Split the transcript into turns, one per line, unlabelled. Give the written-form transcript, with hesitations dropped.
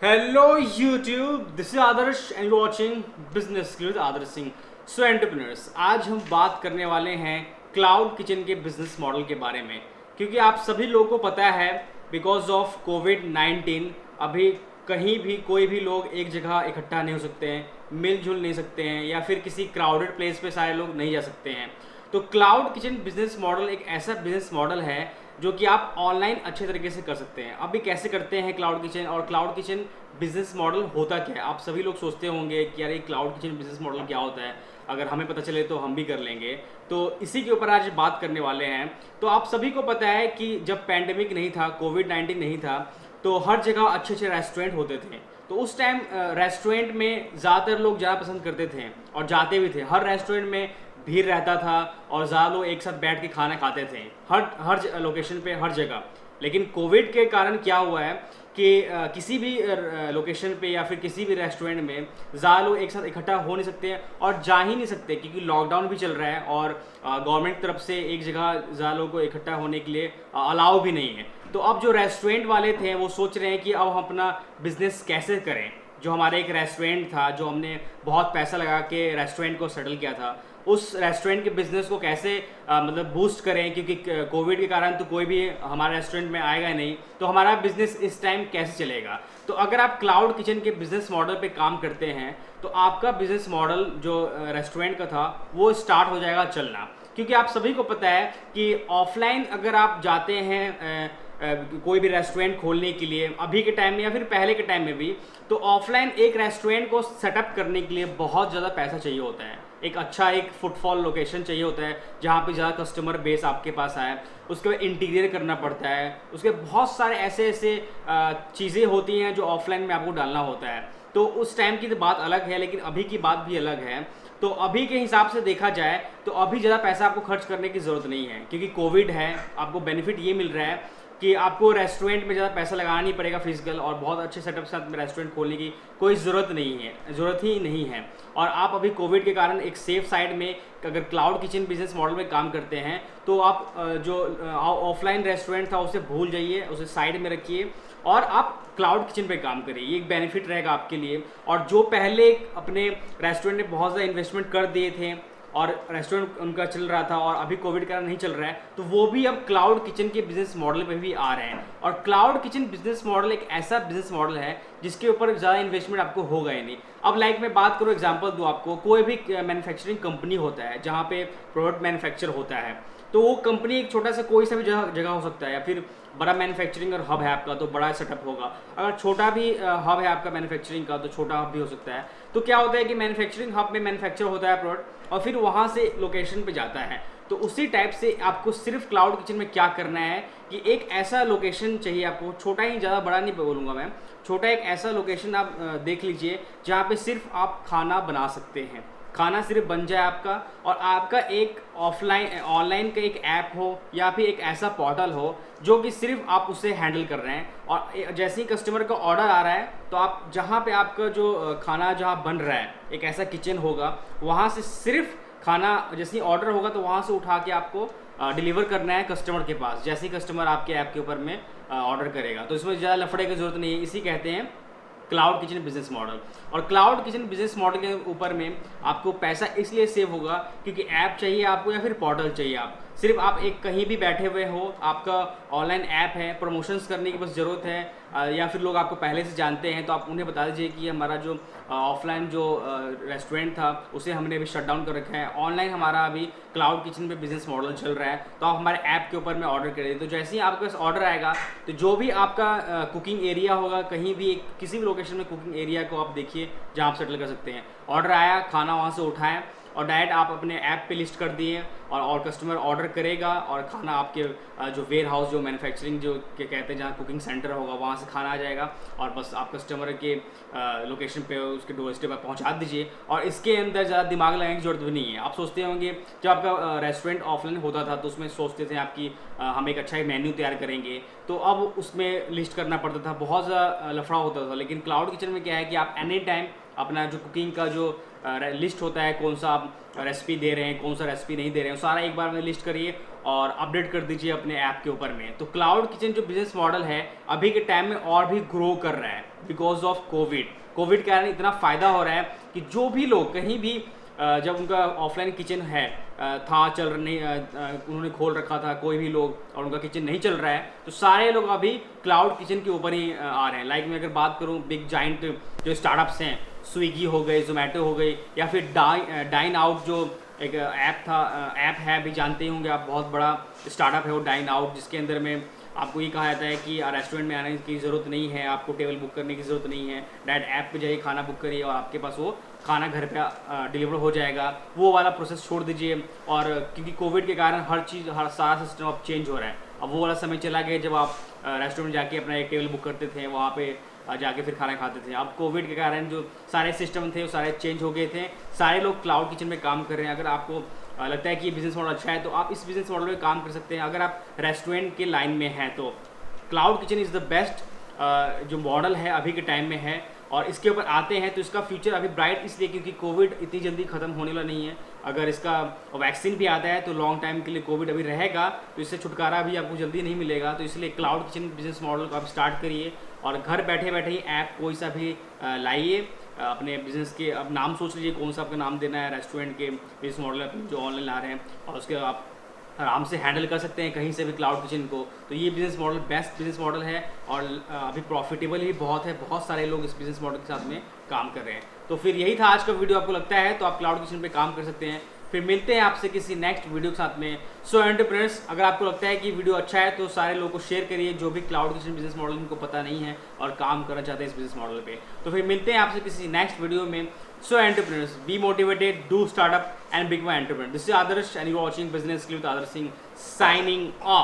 Hello YouTube, this is Adarsh and you're watching Business Skills Adarsh Singh. So entrepreneurs, आज हम बात करने वाले हैं क्लाउड किचन के बिजनेस मॉडल के बारे में, क्योंकि आप सभी लोगों को पता है बिकॉज ऑफ कोविड-19 अभी कहीं भी कोई भी लोग एक जगह इकट्ठा नहीं हो सकते हैं, मिलजुल नहीं सकते हैं, या फिर किसी क्राउडेड प्लेस पे सारे लोग नहीं जा सकते हैं। तो क्लाउड किचन बिजनेस मॉडल एक ऐसा बिजनेस मॉडल है जो कि आप ऑनलाइन अच्छे तरीके से कर सकते हैं। अभी कैसे करते हैं क्लाउड किचन, और क्लाउड किचन बिजनेस मॉडल होता क्या है? आप सभी लोग सोचते होंगे कि यार ये क्लाउड किचन बिजनेस मॉडल क्या होता है, अगर हमें पता चले तो हम भी कर लेंगे। तो इसी के ऊपर आज बात करने वाले हैं। तो आप सभी को पता है कि जब पैंडेमिक नहीं था, कोविड-19 नहीं था, तो हर जगह अच्छे अच्छे रेस्टोरेंट होते थे। तो उस टाइम रेस्टोरेंट में ज़्यादातर लोग जाना पसंद करते थे और जाते भी थे। हर रेस्टोरेंट में भीड़ रहता था और ज़्यादा लोग एक साथ बैठ के खाना खाते थे, हर लोकेशन पे, हर जगह। लेकिन कोविड के कारण क्या हुआ है कि किसी भी लोकेशन पे या फिर किसी भी रेस्टोरेंट में ज़्यादा लोग एक साथ इकट्ठा हो नहीं सकते और जा ही नहीं सकते, क्योंकि लॉकडाउन भी चल रहा है और गवर्नमेंट की तरफ से एक जगह ज़्यादा लोगों को इकट्ठा होने के लिए अलाउ भी नहीं है। तो अब जो रेस्टोरेंट वाले थे वो सोच रहे हैं कि अब हम अपना बिजनेस कैसे करें। जो हमारा एक रेस्टोरेंट था, जो हमने बहुत पैसा लगा के रेस्टोरेंट को सेटल किया था, उस रेस्टोरेंट के बिज़नेस को कैसे मतलब बूस्ट करें, क्योंकि कोविड के कारण तो कोई भी हमारे रेस्टोरेंट में आएगा नहीं। तो हमारा बिज़नेस इस टाइम कैसे चलेगा? तो अगर आप क्लाउड किचन के बिज़नेस मॉडल पे काम करते हैं तो आपका बिज़नेस मॉडल जो रेस्टोरेंट का था वो स्टार्ट हो जाएगा चलना। क्योंकि आप सभी को पता है कि ऑफलाइन अगर आप जाते हैं कोई भी रेस्टोरेंट खोलने के लिए, अभी के टाइम में या फिर पहले के टाइम में भी, तो ऑफलाइन एक रेस्टोरेंट को सेटअप करने के लिए बहुत ज़्यादा पैसा चाहिए होता है। एक अच्छा एक फुटफॉल लोकेशन चाहिए होता है जहाँ पे ज़्यादा कस्टमर बेस आपके पास आए। उसके बाद इंटीरियर करना पड़ता है, उसके बहुत सारे ऐसे ऐसे चीज़ें होती हैं जो ऑफलाइन में आपको डालना होता है। तो उस टाइम की तो बात अलग है, लेकिन अभी की बात भी अलग है। तो अभी के हिसाब से देखा जाए तो अभी ज़्यादा पैसा आपको खर्च करने की ज़रूरत नहीं है, क्योंकि कोविड है। आपको बेनिफिट ये मिल रहा है कि आपको रेस्टोरेंट में ज़्यादा पैसा लगाना नहीं पड़ेगा फिजिकल, और बहुत अच्छे सेटअप के साथ में रेस्टोरेंट खोलने की कोई ज़रूरत ही नहीं है। और आप अभी कोविड के कारण एक सेफ साइड में अगर क्लाउड किचन बिजनेस मॉडल में काम करते हैं तो आप जो ऑफलाइन रेस्टोरेंट था उसे भूल जाइए, उसे साइड में रखिए और आप क्लाउड किचन पे काम करिए। ये एक बेनिफिट रहेगा आपके लिए। और जो पहले अपने रेस्टोरेंट में बहुत ज़्यादा इन्वेस्टमेंट कर दिए थे और रेस्टोरेंट उनका चल रहा था और अभी कोविड के कारण नहीं चल रहा है, तो वो भी अब क्लाउड किचन के बिजनेस मॉडल पे भी आ रहे हैं। और क्लाउड किचन बिजनेस मॉडल एक ऐसा बिजनेस मॉडल है जिसके ऊपर ज़्यादा इन्वेस्टमेंट आपको होगा ही नहीं। अब लाइक मैं बात करूँ, एग्जांपल दूँ आपको, कोई भी मैन्युफैक्चरिंग कंपनी होता है जहाँ पे प्रोडक्ट मैन्युफैक्चर होता है, तो वो कंपनी एक छोटा सा कोई सा भी जगह हो सकता है, या फिर बड़ा मैन्युफैक्चरिंग और हब है आपका तो बड़ा सेटअप होगा। अगर छोटा भी हब है आपका मैन्युफैक्चरिंग का तो छोटा हब भी हो सकता है। तो क्या होता है कि मैन्युफैक्चरिंग हब में मैन्युफैक्चर होता है प्रोडक्ट और फिर वहाँ से लोकेशन पे जाता है। तो उसी टाइप से आपको सिर्फ क्लाउड किचन में क्या करना है कि एक ऐसा लोकेशन चाहिए आपको, छोटा ही, ज़्यादा बड़ा नहीं बोलूँगा मैं, छोटा एक ऐसा लोकेशन आप देख लीजिए जहाँ पे सिर्फ आप खाना बना सकते हैं। खाना सिर्फ बन जाए आपका, और आपका एक ऑनलाइन का एक ऐप हो या फिर एक ऐसा पोर्टल हो जो कि सिर्फ आप उसे हैंडल कर रहे हैं। और जैसे ही कस्टमर का ऑर्डर आ रहा है तो आप जहाँ पे आपका जो खाना जहाँ बन रहा है, एक ऐसा किचन होगा, वहाँ से सिर्फ खाना जैसे ही ऑर्डर होगा तो वहाँ से उठा के आपको डिलीवर करना है कस्टमर के पास, जैसे ही कस्टमर आपके ऐप के ऊपर में ऑर्डर करेगा। तो इसमें ज़्यादा लफड़े की ज़रूरत नहीं है। इसी कहते हैं क्लाउड किचन बिजनेस मॉडल। और क्लाउड किचन बिजनेस मॉडल के ऊपर में आपको पैसा इसलिए सेव होगा क्योंकि ऐप चाहिए आपको या फिर पोर्टल चाहिए। आप सिर्फ आप एक कहीं भी बैठे हुए हो, आपका ऑनलाइन ऐप है, प्रमोशंस करने की बस ज़रूरत है, या फिर लोग आपको पहले से जानते हैं तो आप उन्हें बता दीजिए कि हमारा जो ऑफलाइन जो रेस्टोरेंट था उसे हमने अभी शट डाउन कर रखा है, ऑनलाइन हमारा अभी क्लाउड किचन पे बिजनेस मॉडल चल रहा है, तो आप हमारे ऐप के ऊपर में ऑर्डर करिए। तो जैसे ही आपके पास ऑर्डर आएगा तो जो भी आपका कुकिंग एरिया होगा, कहीं भी किसी भी लोकेशन में कुकिंग एरिया को आप देखिए जहाँ आप सेटल कर सकते हैं। ऑर्डर आया, खाना वहाँ से उठाएं और डायरेक्ट आप अपने ऐप पे लिस्ट कर दिए और कस्टमर ऑर्डर करेगा और खाना आपके जो वेयर हाउस, जो मैन्युफैक्चरिंग जो के कहते हैं जहाँ कुकिंग सेंटर होगा, वहाँ से खाना आ जाएगा और बस आप कस्टमर के लोकेशन पे उसके डोर स्टेप पर पहुँचा दीजिए। और इसके अंदर ज़्यादा दिमाग लगाने की जरूरत भी नहीं है। आप सोचते होंगे जब आपका रेस्टोरेंट ऑफलाइन होता था तो उसमें सोचते थे आपकी हम एक अच्छा मेन्यू तैयार करेंगे, तो अब उसमें लिस्ट करना पड़ता था, बहुत ज़्यादा लफड़ा होता था। लेकिन क्लाउड किचन में क्या है कि आप एनी टाइम अपना जो कुकिंग का जो लिस्ट होता है, कौन सा आप रेसिपी दे रहे हैं, कौन सा रेसिपी नहीं दे रहे हैं, सारा एक बार में लिस्ट करिए और अपडेट कर दीजिए अपने ऐप के ऊपर में। तो क्लाउड किचन जो बिजनेस मॉडल है अभी के टाइम में और भी ग्रो कर रहा है बिकॉज ऑफ कोविड के कारण इतना फ़ायदा हो रहा है कि जो भी लोग कहीं भी जब उनका ऑफलाइन किचन है था चल नहीं उन्होंने खोल रखा था कोई भी लोग और उनका किचन नहीं चल रहा है तो सारे लोग अभी क्लाउड किचन के ऊपर ही आ रहे हैं। लाइक मैं अगर बात करूं बिग जाइंट जो स्टार्टअप्स हैं, स्विगी हो गए, जोमेटो हो गई, या फिर डाइन आउट जो एक ऐप है अभी जानते ही होंगे आप, बहुत बड़ा स्टार्टअप है वो डाइन आउट, जिसके अंदर में आपको ये कहा जाता है कि रेस्टोरेंट में आने की ज़रूरत नहीं है, आपको टेबल बुक करने की ज़रूरत नहीं है, डायरेक्ट ऐप पे जाइए खाना बुक करिए और आपके पास वो खाना घर पे डिलीवर हो जाएगा। वो वाला प्रोसेस छोड़ दीजिए। और क्योंकि कोविड के कारण हर सारा सिस्टम अब चेंज हो रहा है। अब वो वाला समय चला गया जब आप रेस्टोरेंट जाके अपना एक टेबल बुक करते थे, वहाँ पे जाके फिर खाना खाते थे। अब कोविड के कारण जो सारे सिस्टम थे वो सारे चेंज हो गए थे, सारे लोग क्लाउड किचन में काम कर रहे हैं। अगर आपको लगता है कि ये बिज़नेस मॉडल अच्छा है तो आप इस बिज़नेस मॉडल में काम कर सकते हैं। अगर आप रेस्टोरेंट के लाइन में हैं तो cloud kitchen is the best जो मॉडल है अभी के टाइम में है। और इसके ऊपर आते हैं तो इसका फ्यूचर अभी ब्राइट इसलिए क्योंकि कोविड इतनी जल्दी ख़त्म होने वाला नहीं है। अगर इसका वैक्सीन भी आता है तो लॉन्ग टाइम के लिए कोविड अभी रहेगा, तो इससे छुटकारा भी आपको जल्दी नहीं मिलेगा। तो इसलिए क्लाउड किचन बिजनेस मॉडल को आप स्टार्ट करिए और घर बैठे बैठे ही ऐप कोई सा भी लाइए अपने बिज़नेस के। अब नाम सोच लीजिए कौन सा आपका नाम देना है रेस्टोरेंट के बिजनेस मॉडल जो ऑनलाइन ला रहे हैं, और उसके आप आराम से हैंडल कर सकते हैं कहीं से भी क्लाउड किचन को। तो ये business model best business model है और अभी प्रॉफिटेबल भी बहुत है। बहुत सारे लोग इस बिज़नेस मॉडल के साथ में काम कर रहे हैं। तो फिर यही था आज का वीडियो। आपको लगता है तो आप क्लाउड किचन पे काम कर सकते हैं। फिर मिलते हैं आपसे किसी नेक्स्ट वीडियो के साथ में। सो एंटरप्रेन्योर्स, अगर आपको लगता है कि वीडियो अच्छा है तो सारे लोगों को शेयर करिए जो भी क्लाउड किचन बिजनेस मॉडल उनको पता नहीं है और काम करना चाहते हैं इस बिजनेस मॉडल पे। तो फिर मिलते हैं आपसे किसी नेक्स्ट वीडियो में। So entrepreneurs, be motivated, do startup and become an entrepreneur. This is Adarsh and you are watching business skill with Adarsh Singh, signing of.